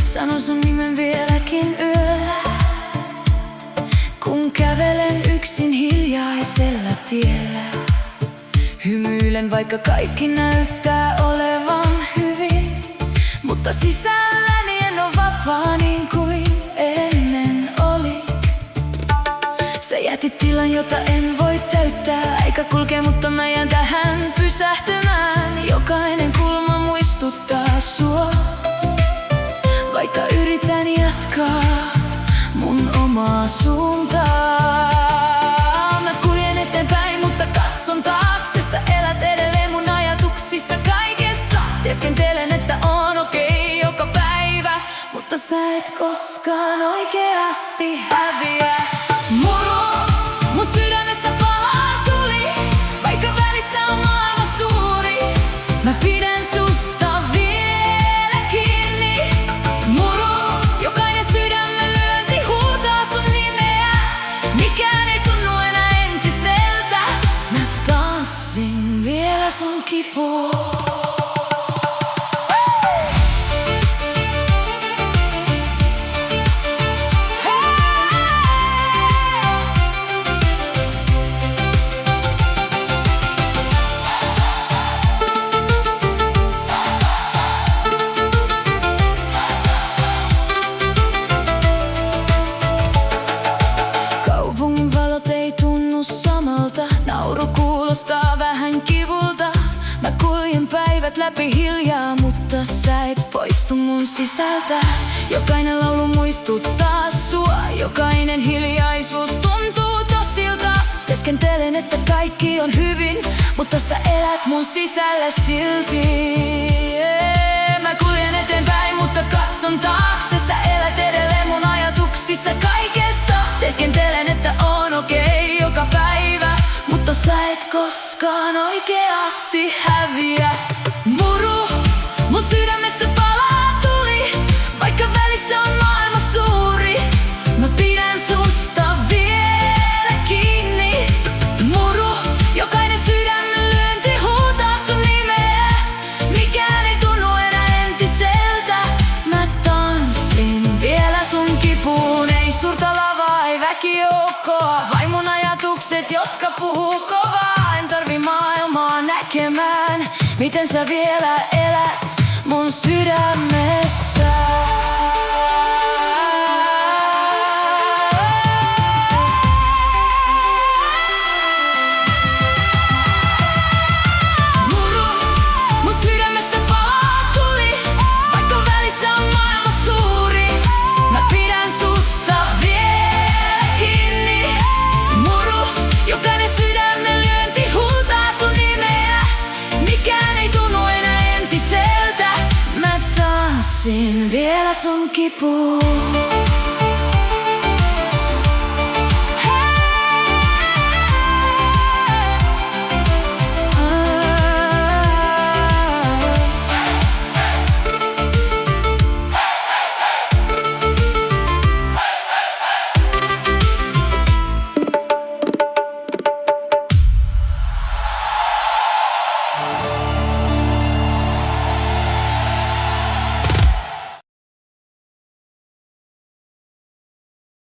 Sanon sun nimen vieläkin yöllä, kun kävelen yksin hiljaisella tiellä. Hymyilen, vaikka kaikki näyttää olevan hyvin, mutta sisälläni en oo vapaa niin kuin ennen oli. Sä jätit tilan, jota en voi täyttää. Aika kulkee, mutta mä jään tähän pysähtymään. Jokainen kulma muistuttaa sua, vaikka yritän jatkaa mun omaa suuntaa. Mä kuljen eteenpäin, mutta katson taakse. Sä elät edelleen mun ajatuksissa kaikessa. Tieskentelen, että on okei joka päivä, mutta sä et koskaan oikeasti häviä. Muru, mun sydämessä palaa tuli, vaikka välissä on maailma suuri. Mä pidän susta vielä kiinni. Muru, jokainen sydämen lyönti huutaa sun nimeä. Mikään ei tunnu enää entiseltä. Mä tanssin vielä sun kipuun. Nauru kuulostaa vähän kivulta. Mä kuljen päivät läpi hiljaa, mutta sä et poistu mun sisältä. Jokainen laulu muistuttaa sua, jokainen hiljaisuus tuntuu tosilta. Tieskentelen, että kaikki on hyvin, mutta sä elät mun sisällä silti. Mä kuljen eteenpäin, mutta katson taakse. Sä elät edelleen mun ajatuksissa kaikessa. Tieskentelen, että on okei joka päivä, mutta sä et koskaan oikeasti häviä. Muru, mun sydämessä palaa tuli, vaikka välissä on maailma suuri. Mä pidän susta vielä kiinni. Muru, jokainen sydämen lyönti huutaa sun nimeä. Mikään ei tunnu enää entiseltä. Mä tanssin vielä sun kipuun. Ei suurta lavaa, ei väkijoukkoa, vain mun ajatukset, jotka puhuu kovaa. En tarvi maailmaa näkemään, miten sä vielä elät mun sydämessä. Muru, mun sydämessä palaa tuli, vaikka välissä on maailma suuri. Mä pidän susta vielä kiinni. Muru, jokainen sydämen lyönti huutaa sun nimeä. Mikään ei tunnu enää entiseltä. Mä tanssin vielä sun kipuun.